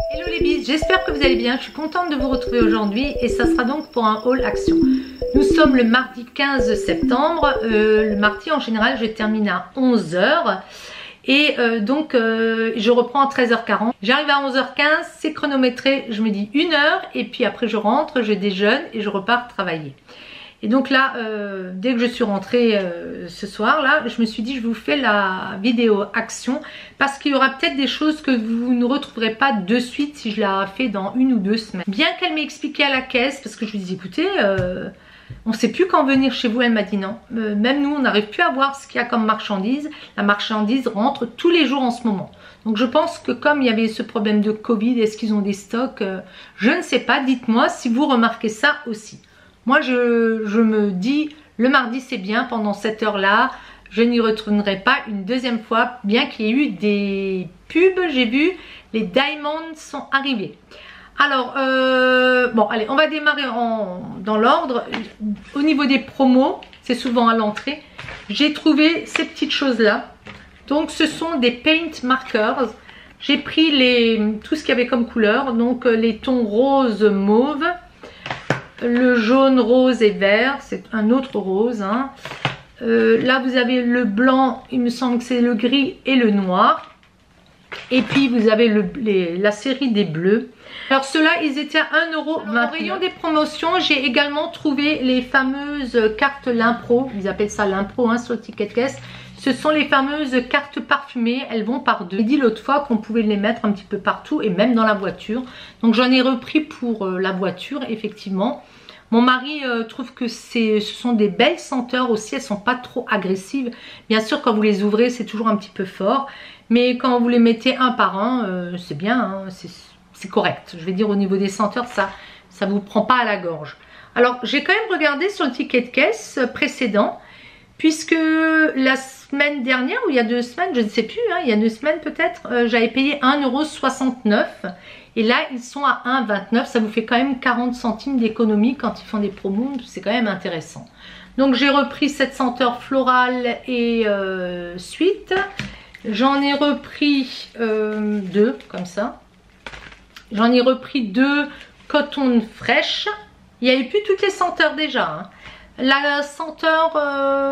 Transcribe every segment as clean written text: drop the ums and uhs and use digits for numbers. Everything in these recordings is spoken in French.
Hello les bises, j'espère que vous allez bien, je suis contente de vous retrouver aujourd'hui et ça sera donc pour un haul action. Nous sommes le mardi 15 septembre, le mardi en général je termine à 11 h et donc je reprends à 13h40. J'arrive à 11h15, c'est chronométré, je me dis 1 heure et puis après je rentre, je déjeune et je repars travailler. Et donc là, dès que je suis rentrée ce soir là, je me suis dit je vous fais la vidéo action parce qu'il y aura peut-être des choses que vous ne retrouverez pas de suite si je la fais dans 1 ou 2 semaines. Bien qu'elle m'ait expliqué à la caisse, parce que je lui dis écoutez, on ne sait plus quand venir chez vous, elle m'a dit non. Même nous, on n'arrive plus à voir ce qu'il y a comme marchandise. La marchandise rentre tous les jours en ce moment. Donc je pense que comme il y avait ce problème de Covid, est-ce qu'ils ont des stocks, je ne sais pas, dites-moi si vous remarquez ça aussi. Moi, je me dis, le mardi, c'est bien, pendant cette heure-là, je n'y retournerai pas une deuxième fois, bien qu'il y ait eu des pubs, j'ai vu, les Diamonds sont arrivés. Alors, bon, allez, on va démarrer dans l'ordre. Au niveau des promos, c'est souvent à l'entrée, j'ai trouvé ces petites choses-là. Donc, ce sont des paint markers. J'ai pris tout ce qu'il y avait comme couleur, donc les tons rose, mauve, le jaune, rose et vert, c'est un autre rose. Hein. Là, vous avez le blanc, il me semble que c'est le gris et le noir. Et puis, vous avez la série des bleus. Alors, ceux-là, ils étaient à 1 €. Au rayon des promotions, j'ai également trouvé les fameuses cartes Limpro. Ils appellent ça Limpro hein, sur le ticket de caisse. Ce sont les fameuses cartes parfumées, elles vont par deux. J'ai dit l'autre fois qu'on pouvait les mettre un petit peu partout et même dans la voiture. Donc j'en ai repris pour la voiture, effectivement. Mon mari trouve que ce sont des belles senteurs aussi, elles ne sont pas trop agressives. Bien sûr, quand vous les ouvrez, c'est toujours un petit peu fort. Mais quand vous les mettez un par un, c'est bien, hein, c'est correct. Je vais dire au niveau des senteurs, ça ne vous prend pas à la gorge. Alors, j'ai quand même regardé sur le ticket de caisse précédent. Puisque la semaine dernière, ou il y a 2 semaines, je ne sais plus, hein, il y a 2 semaines peut-être, j'avais payé 1,69 € et là ils sont à 1,29 €, ça vous fait quand même 40 centimes d'économie quand ils font des promos, c'est quand même intéressant. Donc j'ai repris cette senteur florale et suite, j'en ai repris 2 comme ça, j'en ai repris 2 coton fraîche, il n'y avait plus toutes les senteurs déjà, hein. La senteur,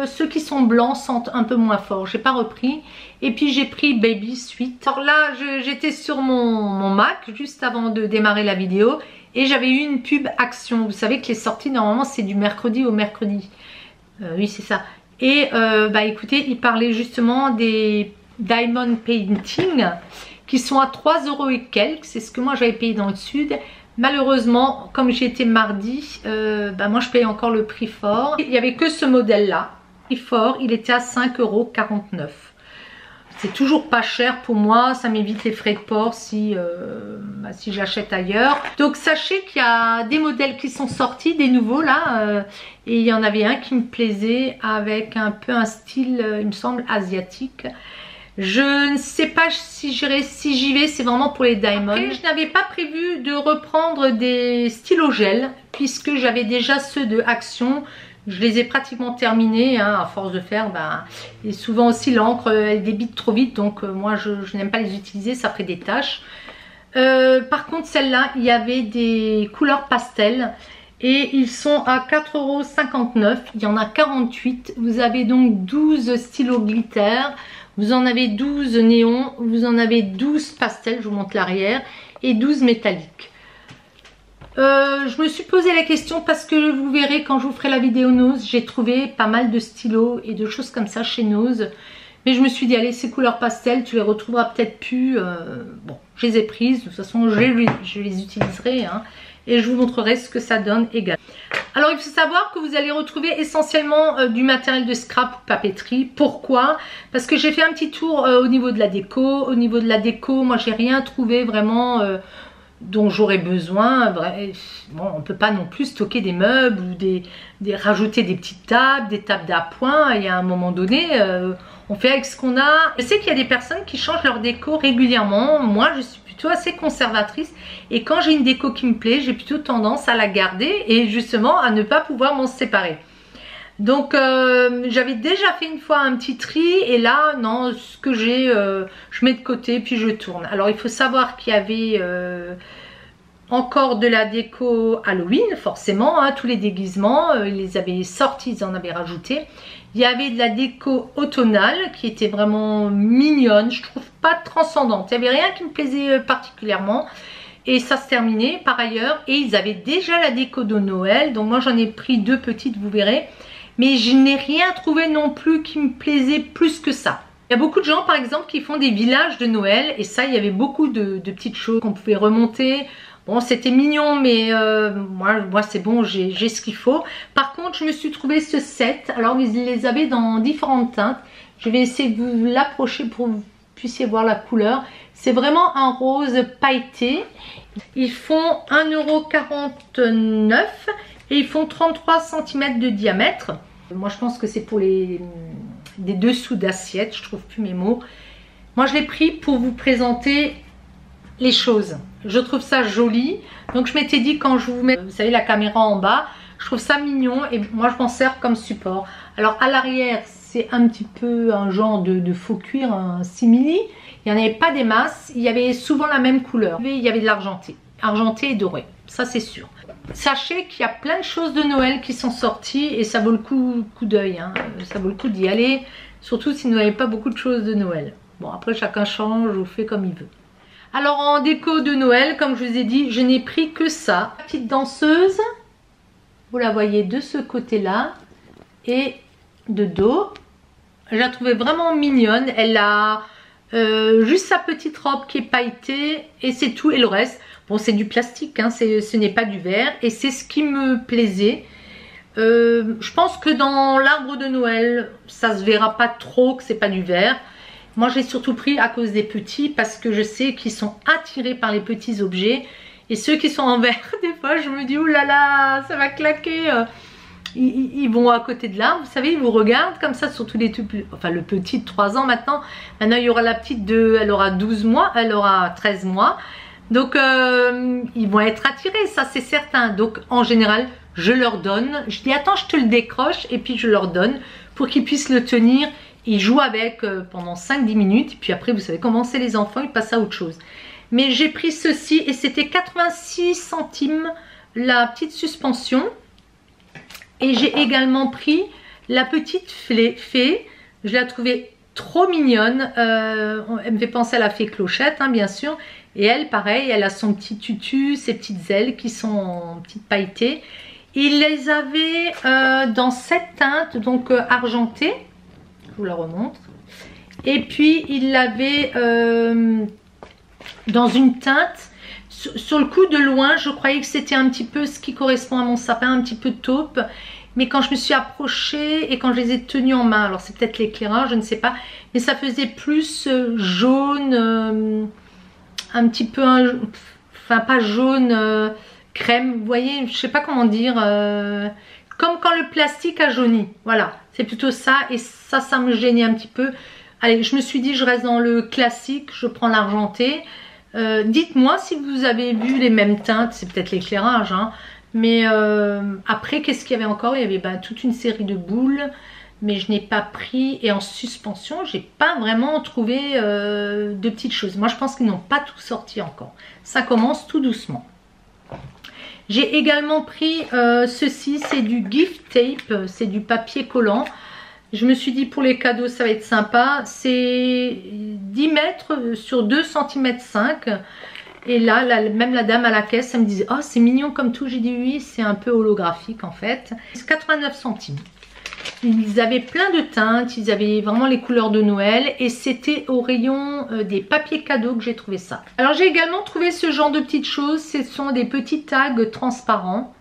ceux qui sont blancs sentent un peu moins fort. J'ai pas repris. Et puis j'ai pris Baby Sweet. Alors là, j'étais sur mon Mac juste avant de démarrer la vidéo. Et j'avais eu une pub action. Vous savez que les sorties, normalement, c'est du mercredi au mercredi. Oui, c'est ça. Et bah écoutez, il parlait justement des Diamond Painting qui sont à 3 € et quelques. C'est ce que moi j'avais payé dans le sud. Malheureusement, comme j'ai été mardi, bah moi je paye encore le prix fort. Il n'y avait que ce modèle-là. Le prix fort, il était à 5,49 €. C'est toujours pas cher pour moi. Ça m'évite les frais de port si j'achète ailleurs. Donc sachez qu'il y a des modèles qui sont sortis, des nouveaux là. Et il y en avait un qui me plaisait avec un peu un style, il me semble, asiatique. Je ne sais pas si j'y vais, c'est vraiment pour les diamonds. Après, je n'avais pas prévu de reprendre des stylos gel puisque j'avais déjà ceux de Action. Je les ai pratiquement terminés, hein, à force de faire. Et souvent aussi l'encre, elle débite trop vite, donc moi je n'aime pas les utiliser, ça ferait des taches. Par contre, celle-là, il y avait des couleurs pastel. Et ils sont à 4,59 €. Il y en a 48. Vous avez donc 12 stylos glitter. Vous en avez 12 néons. Vous en avez 12 pastels. Je vous montre l'arrière. Et 12 métalliques. Je me suis posé la question parce que vous verrez quand je vous ferai la vidéo Nose. J'ai trouvé pas mal de stylos et de choses comme ça chez Nose. Mais je me suis dit, allez, ces couleurs pastel, tu les retrouveras peut-être plus. Bon, je les ai prises. De toute façon, je les utiliserai. Hein. Et je vous montrerai ce que ça donne également. Alors il faut savoir que vous allez retrouver essentiellement du matériel de scrap ou papeterie. Pourquoi? Parce que j'ai fait un petit tour au niveau de la déco. Au niveau de la déco, moi j'ai rien trouvé vraiment dont j'aurais besoin. Bon, on ne peut pas non plus stocker des meubles ou rajouter des petites tables, des tables d'appoint. Et à un moment donné, on fait avec ce qu'on a. Je sais qu'il y a des personnes qui changent leur déco régulièrement. Moi je suis plutôt assez conservatrice et quand j'ai une déco qui me plaît, j'ai plutôt tendance à la garder et justement à ne pas pouvoir m'en séparer. Donc j'avais déjà fait une fois un petit tri et là non, ce que j'ai je mets de côté puis je tourne. Alors il faut savoir qu'il y avait encore de la déco Halloween forcément, hein, tous les déguisements, ils les avaient sortis, ils en avaient rajouté. Il y avait de la déco automnale qui était vraiment mignonne, je trouve pas transcendante, il n'y avait rien qui me plaisait particulièrement. Et ça se terminait par ailleurs. Et ils avaient déjà la déco de Noël. Donc moi j'en ai pris 2 petites, vous verrez. Mais je n'ai rien trouvé non plus qui me plaisait plus que ça. Il y a beaucoup de gens par exemple qui font des villages de Noël. Et ça, il y avait beaucoup de petites choses qu'on pouvait remonter. Bon, c'était mignon, mais moi c'est bon, j'ai ce qu'il faut. Par contre, je me suis trouvé ce set. Alors ils les avaient dans différentes teintes. Je vais essayer de vous l'approcher pour que vous puissiez voir la couleur. C'est vraiment un rose pailleté. Ils font 1,49 € et ils font 33 cm de diamètre. Moi je pense que c'est pour des dessous d'assiette, je trouve plus mes mots. Moi je l'ai pris pour vous présenter les choses. Je trouve ça joli. Donc je m'étais dit quand je vous mets, vous savez, la caméra en bas, je trouve ça mignon et moi je m'en sers comme support. Alors à l'arrière c'est un petit peu un genre de faux cuir, un simili. Il n'y en avait pas des masses, il y avait souvent la même couleur. Il y avait de l'argenté, argenté et doré, ça c'est sûr. Sachez qu'il y a plein de choses de Noël qui sont sorties et ça vaut le coup d'œil, hein. Ça vaut le coup d'y aller, surtout si vous n'avez pas beaucoup de choses de Noël. Bon, après chacun change ou fait comme il veut. Alors en déco de Noël, comme je vous ai dit, je n'ai pris que ça. La petite danseuse, vous la voyez de ce côté-là et de dos. Je la trouvais vraiment mignonne, elle a... juste sa petite robe qui est pailletée et c'est tout. Et le reste, bon, c'est du plastique, hein, ce n'est pas du verre et c'est ce qui me plaisait. Je pense que dans l'arbre de Noël ça se verra pas trop que c'est pas du verre. Moi j'ai surtout pris à cause des petits parce que je sais qu'ils sont attirés par les petits objets et ceux qui sont en verre des fois je me dis oh là là ça va claquer. Ils vont à côté de l'arbre, vous savez, ils vous regardent comme ça, surtout les tout plus, enfin le petit de 3 ans maintenant. Maintenant il y aura la petite elle aura 12 mois, elle aura 13 mois. Donc ils vont être attirés, ça c'est certain. Donc en général, je leur donne, je dis attends, je te le décroche et puis je leur donne pour qu'ils puissent le tenir. Ils jouent avec pendant 5-10 minutes, puis après vous savez comment c'est les enfants, ils passent à autre chose. Mais j'ai pris ceci et c'était 86 centimes la petite suspension. Et j'ai également pris la petite fée, je la trouvais trop mignonne, elle me fait penser à la fée Clochette, hein, bien sûr. Et elle, pareil, elle a son petit tutu, ses petites ailes qui sont en petites pailletées. Il les avait dans cette teinte, donc argentée, je vous la remontre. Et puis il l'avait dans une teinte, sur le coup de loin, je croyais que c'était un petit peu ce qui correspond à mon sapin, un petit peu taupe. Mais quand je me suis approchée et quand je les ai tenus en main, alors c'est peut-être l'éclairage, je ne sais pas, mais ça faisait plus jaune, un petit peu, enfin pas jaune, crème, vous voyez, je ne sais pas comment dire, comme quand le plastique a jauni, voilà, c'est plutôt ça, et ça me gênait un petit peu. Allez, je me suis dit, je reste dans le classique, je prends l'argenté. Dites-moi si vous avez vu les mêmes teintes, c'est peut-être l'éclairage, hein. Mais après, qu'est-ce qu'il y avait encore? Il y avait toute une série de boules, mais je n'ai pas pris. Et en suspension, j'ai pas vraiment trouvé de petites choses. Moi, je pense qu'ils n'ont pas tout sorti encore. Ça commence tout doucement. J'ai également pris ceci, c'est du gift tape, c'est du papier collant. Je me suis dit pour les cadeaux, ça va être sympa. C'est 10 mètres sur 2 cm 5. Et là, même la dame à la caisse, elle me disait « Oh, c'est mignon comme tout ». J'ai dit « Oui, c'est un peu holographique en fait ». C'est 89 centimes. Ils avaient plein de teintes, ils avaient vraiment les couleurs de Noël. Et c'était au rayon des papiers cadeaux que j'ai trouvé ça. Alors j'ai également trouvé ce genre de petites choses. Ce sont des petits tags transparents.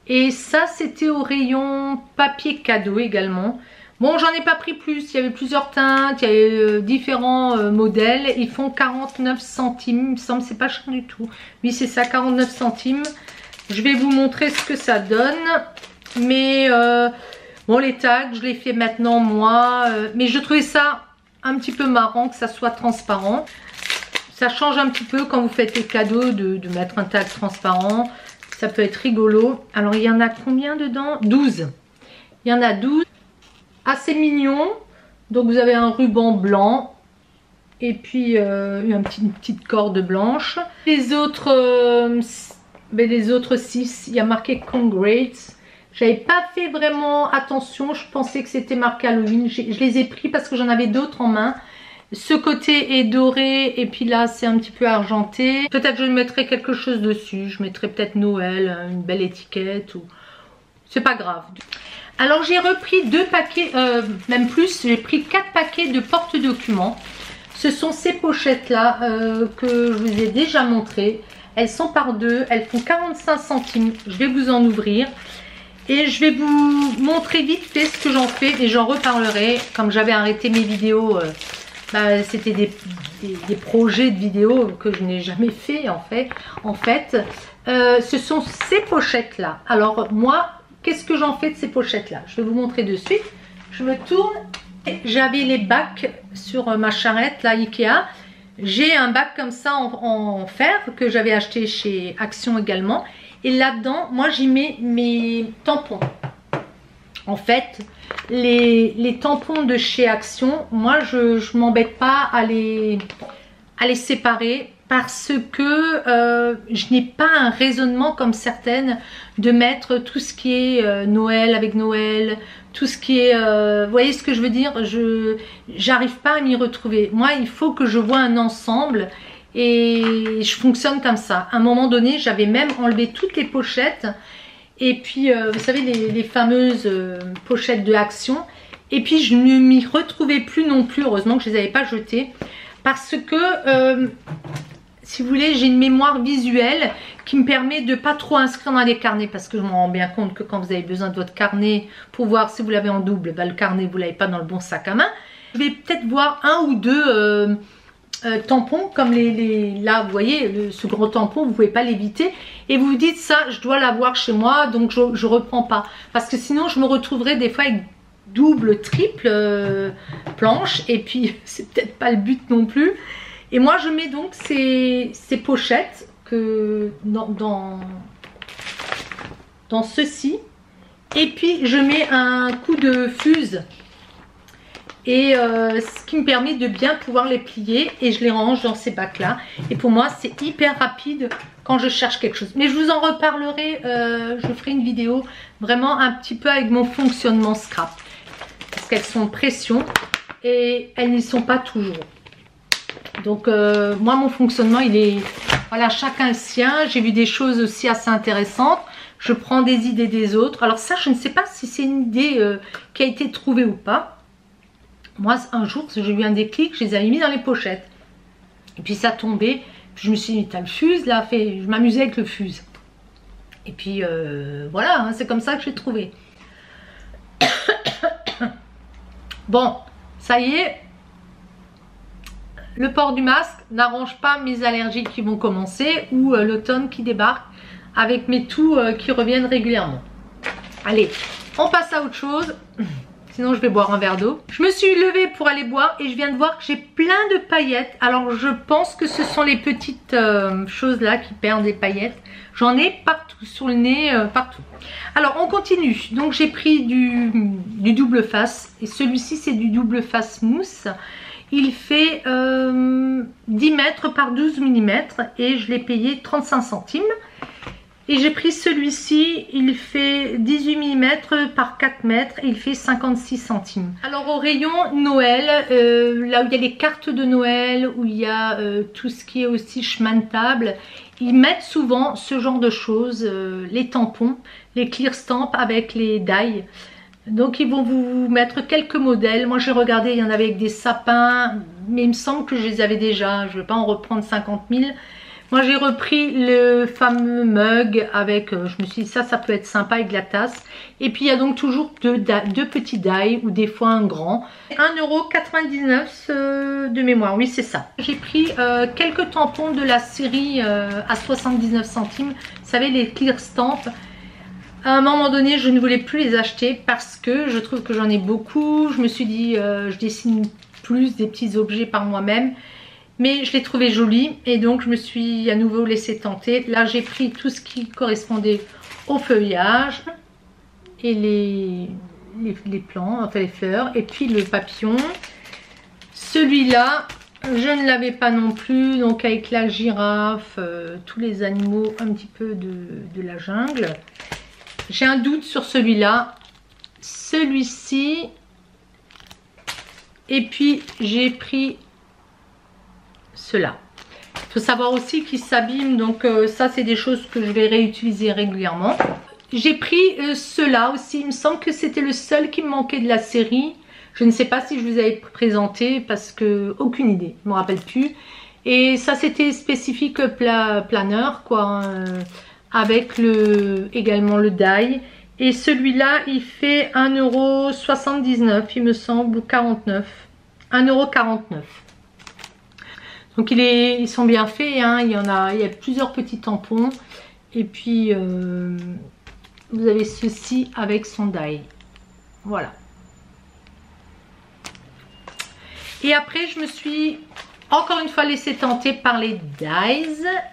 Et ça, c'était au rayon papier cadeau également. Bon, j'en ai pas pris plus, il y avait plusieurs teintes, il y avait différents modèles. Ils font 49 centimes, il me semble, c'est pas cher du tout. Oui, c'est ça, 49 centimes. Je vais vous montrer ce que ça donne. Mais, bon, les tags, je les fais maintenant, moi. Mais je trouvais ça un petit peu marrant que ça soit transparent. Ça change un petit peu quand vous faites les cadeaux de mettre un tag transparent. Ça peut être rigolo. Alors, il y en a combien dedans? 12. Il y en a 12. Assez mignon. Donc vous avez un ruban blanc. Et puis une petite corde blanche. Les autres 6, il y a marqué Congrats. J'avais pas fait vraiment attention. Je pensais que c'était marqué Halloween. Je les ai pris parce que j'en avais d'autres en main. Ce côté est doré et puis là c'est un petit peu argenté. Peut-être je mettrai quelque chose dessus. Je mettrai peut-être Noël, une belle étiquette ou... C'est pas grave. Alors j'ai repris 2 paquets, même plus. J'ai pris 4 paquets de porte-documents. Ce sont ces pochettes là que je vous ai déjà montrées. Elles sont par 2. Elles font 45 centimes. Je vais vous en ouvrir. Et je vais vous montrer vite fait ce que j'en fais et j'en reparlerai. Comme j'avais arrêté mes vidéos... c'était des projets de vidéos que je n'ai jamais fait en fait. Ce sont ces pochettes là. Alors moi, qu'est-ce que j'en fais de ces pochettes là? Je vais vous montrer de suite. Je me tourne. J'avais les bacs sur ma charrette là Ikea. J'ai un bac comme ça en fer que j'avais acheté chez Action également. Et là-dedans, moi j'y mets mes tampons. En fait, les tampons de chez Action, moi je m'embête pas à les séparer parce que je n'ai pas un raisonnement comme certaines de mettre tout ce qui est Noël avec Noël, tout ce qui est... vous voyez ce que je veux dire? J'arrive pas à m'y retrouver. Moi, il faut que je vois un ensemble et je fonctionne comme ça. À un moment donné, j'avais même enlevé toutes les pochettes. Et puis, vous savez, les fameuses pochettes de Action. Et puis, je ne m'y retrouvais plus non plus. Heureusement que je ne les avais pas jetées. Parce que, si vous voulez, j'ai une mémoire visuelle qui me permet de ne pas trop inscrire dans les carnets. Parce que je me rends bien compte que quand vous avez besoin de votre carnet pour voir si vous l'avez en double, le carnet, vous ne l'avez pas dans le bon sac à main. Je vais peut-être voir 1 ou 2... tampons comme là vous voyez ce gros tampon, vous pouvez pas l'éviter et vous vous dites ça je dois l'avoir chez moi donc je reprends pas parce que sinon je me retrouverai des fois avec double triple planche et puis c'est peut-être pas le but non plus. Et moi je mets donc ces pochettes que dans ceci et puis je mets un coup de fuse. Et ce qui me permet de bien pouvoir les plier et je les range dans ces bacs là. Et pour moi c'est hyper rapide quand je cherche quelque chose. Mais je vous en reparlerai, je ferai une vidéo vraiment un petit peu avec mon fonctionnement scrap. Parce qu'elles sont pression et elles n'y sont pas toujours. Donc moi mon fonctionnement il est, voilà, chacun le sien. J'ai vu des choses aussi assez intéressantes. Je prends des idées des autres. Alors ça je ne sais pas si c'est une idée qui a été trouvée ou pas. Moi, un jour, j'ai eu un déclic, je les avais mis dans les pochettes. Et puis ça tombait. Puis je me suis dit, t'as le fuse là, je m'amusais avec le fuse. Et puis voilà, hein, c'est comme ça que j'ai trouvé. Bon, ça y est. Le port du masque n'arrange pas mes allergies qui vont commencer ou l'automne qui débarque avec mes toux qui reviennent régulièrement. Allez, on passe à autre chose. Sinon je vais boire un verre d'eau. Je me suis levée pour aller boire et je viens de voir que j'ai plein de paillettes. Alors je pense que ce sont les petites choses là qui perdent des paillettes. J'en ai partout, sur le nez, partout. Alors on continue. Donc j'ai pris du double face. Et celui-ci c'est du double face mousse. Il fait 10 mètres par 12 mm et je l'ai payé 35 centimes. Et j'ai pris celui-ci, il fait 18 mm par 4 mètres et il fait 56 centimes. Alors au rayon Noël, là où il y a les cartes de Noël, où il y a tout ce qui est aussi chemin de table, ils mettent souvent ce genre de choses, les tampons, les clear stamps avec les die. Donc ils vont vous mettre quelques modèles. Moi j'ai regardé, il y en avait avec des sapins, mais il me semble que je les avais déjà. Je ne vais pas en reprendre 50 000. Moi j'ai repris le fameux mug avec, je me suis dit ça peut être sympa avec la tasse. Et puis il y a donc toujours deux petits die ou des fois un grand. 1,99 € de mémoire, oui c'est ça. J'ai pris quelques tampons de la série à 79 centimes. Vous savez les clear stamps. À un moment donné je ne voulais plus les acheter parce que je trouve que j'en ai beaucoup. Je me suis dit je dessine plus des petits objets par moi-même. Mais je l'ai trouvé joli et donc je me suis à nouveau laissé tenter. Là j'ai pris tout ce qui correspondait au feuillage et les plants, enfin les fleurs, et puis le papillon. Celui-là, je ne l'avais pas non plus, donc avec la girafe, tous les animaux un petit peu de la jungle. J'ai un doute sur celui-là. Celui-ci. Et puis j'ai pris cela. Il faut savoir aussi qu'il s'abîme, donc ça c'est des choses que je vais réutiliser régulièrement. J'ai pris cela aussi, il me semble que c'était le seul qui me manquait de la série. Je ne sais pas si je vous avais présenté parce que aucune idée, je ne me rappelle plus. Et ça c'était spécifique planeur quoi, avec également le die. Et celui-là il fait 1,79 € il me semble, ou 49. 1,49 €. Donc ils sont bien faits, hein. Il y a plusieurs petits tampons. Et puis vous avez ceci avec son die. Voilà. Et après je me suis encore une fois laissée tenter par les dies.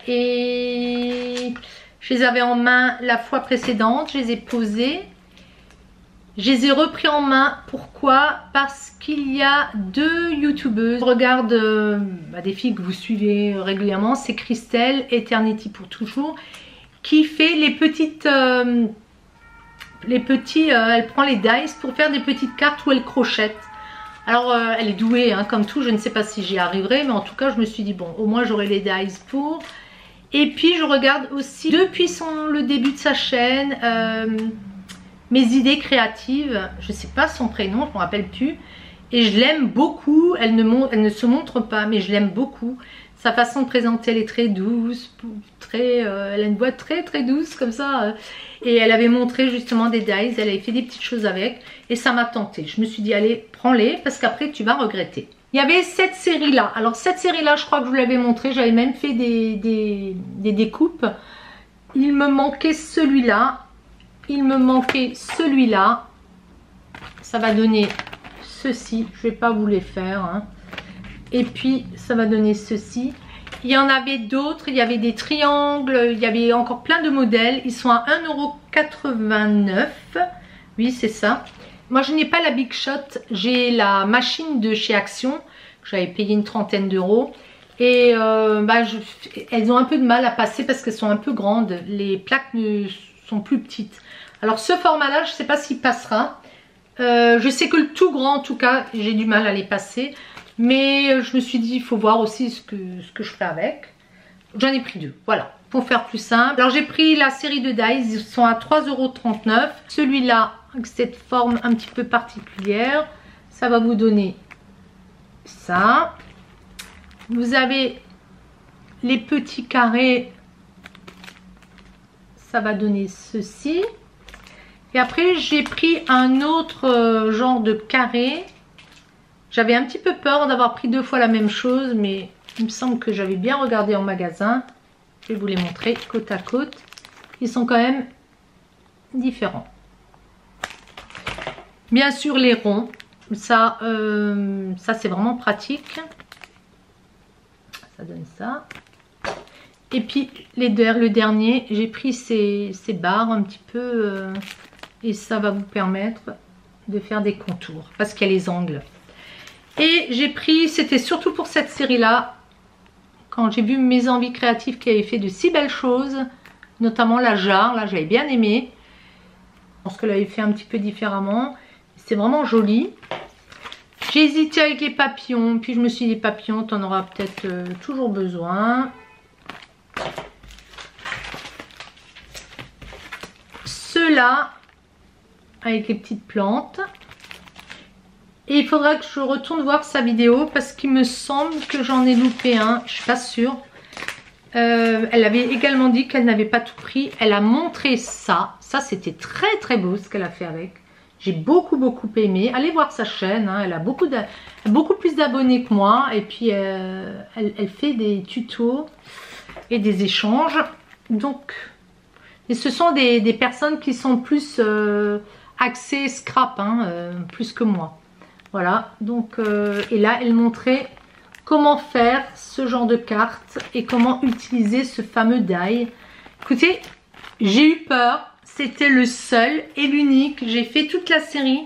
Et je les avais en main la fois précédente, je les ai posés. Je les ai repris en main. Pourquoi? Parce qu'il y a 2 youtubeuses. Je regarde des filles que vous suivez régulièrement. C'est Christelle, Eternity pour toujours, qui fait les petites... elle prend les dice pour faire des petites cartes où elle crochette. Alors elle est douée hein, comme tout. Je ne sais pas si j'y arriverai. Mais en tout cas je me suis dit bon, au moins j'aurai les dice pour... Et puis je regarde aussi depuis le début de sa chaîne... mes idées créatives, je ne sais pas son prénom, je ne me rappelle plus. Et je l'aime beaucoup, elle ne se montre pas, mais je l'aime beaucoup. Sa façon de présenter, elle est très douce, elle a une voix très très douce comme ça. Et elle avait montré justement des dies, elle avait fait des petites choses avec. Et ça m'a tenté. Je me suis dit, allez, prends-les parce qu'après tu vas regretter. Il y avait cette série-là. Alors cette série-là, je crois que je vous l'avais montré, j'avais même fait des découpes. Il me manquait celui-là. Il me manquait celui-là. Ça va donner ceci. Je ne vais pas vous les faire. Hein. Et puis, ça va donner ceci. Il y en avait d'autres. Il y avait des triangles. Il y avait encore plein de modèles. Ils sont à 1,89 €. Oui, c'est ça. Moi, je n'ai pas la Big Shot. J'ai la machine de chez Action. J'avais payé une trentaine d'euros. Et elles ont un peu de mal à passer parce qu'elles sont un peu grandes. Les plaques sont plus petites. Alors ce format là je ne sais pas s'il passera. Je sais que le tout grand en tout cas j'ai du mal à les passer. Mais je me suis dit il faut voir aussi ce que je ferai avec. J'en ai pris 2, voilà, pour faire plus simple. Alors j'ai pris la série de dies, ils sont à 3,39 €. Celui-là avec cette forme un petit peu particulière, ça va vous donner ça. Vous avez les petits carrés, ça va donner ceci. Et après j'ai pris un autre genre de carré. J'avais un petit peu peur d'avoir pris 2 fois la même chose, mais il me semble que j'avais bien regardé en magasin. Je vais vous les montrer côte à côte. Ils sont quand même différents. Bien sûr les ronds, ça c'est vraiment pratique. Ça donne ça. Et puis le dernier, j'ai pris ces barres un petit peu et ça va vous permettre de faire des contours parce qu'il y a les angles. Et j'ai pris, c'était surtout pour cette série là, quand j'ai vu Mes Envies Créatives qui avait fait de si belles choses, notamment la jarre, là j'avais bien aimé. Je pense qu'elle avait fait un petit peu différemment. C'est vraiment joli. J'ai hésité avec les papillons, puis je me suis dit les papillons, tu en auras peut-être toujours besoin. Ceux-là, avec les petites plantes. Et il faudra que je retourne voir sa vidéo parce qu'il me semble que j'en ai loupé un, je suis pas sûre. Elle avait également dit qu'elle n'avait pas tout pris. Elle a montré ça. Ça, c'était très très beau ce qu'elle a fait avec. J'ai beaucoup aimé. Allez voir sa chaîne. Hein. Elle a beaucoup plus d'abonnés que moi. Et puis, elle fait des tutos et des échanges. Donc, et ce sont des personnes qui sont plus axées scrap, hein, plus que moi. Voilà. Donc, et là, elle montrait comment faire ce genre de carte et comment utiliser ce fameux die. Écoutez, j'ai eu peur. c'était le seul et l'unique. J'ai fait toute la série.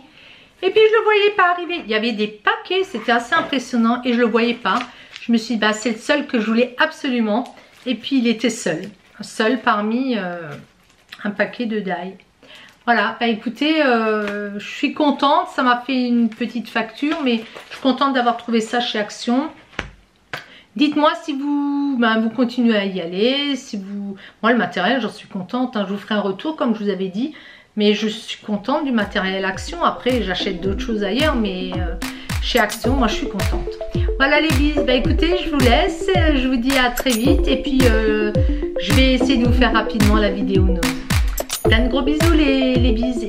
Et puis je le voyais pas arriver. Il y avait des paquets, c'était assez impressionnant et je le voyais pas. Je me suis dit, bah, c'est le seul que je voulais absolument. Et puis il était seul. Seul parmi un paquet de die. Voilà, bah écoutez, je suis contente. Ça m'a fait une petite facture, mais je suis contente d'avoir trouvé ça chez Action. Dites-moi si vous, vous continuez à y aller. Si vous, moi le matériel, j'en suis contente. Hein. Je vous ferai un retour comme je vous avais dit. Mais je suis contente du matériel Action. Après, j'achète d'autres choses ailleurs, mais chez Action, moi, je suis contente. Voilà les bises. Bah écoutez, je vous laisse. Je vous dis à très vite. Et puis, je vais essayer de vous faire rapidement la vidéo. Plein de gros bisous les bises.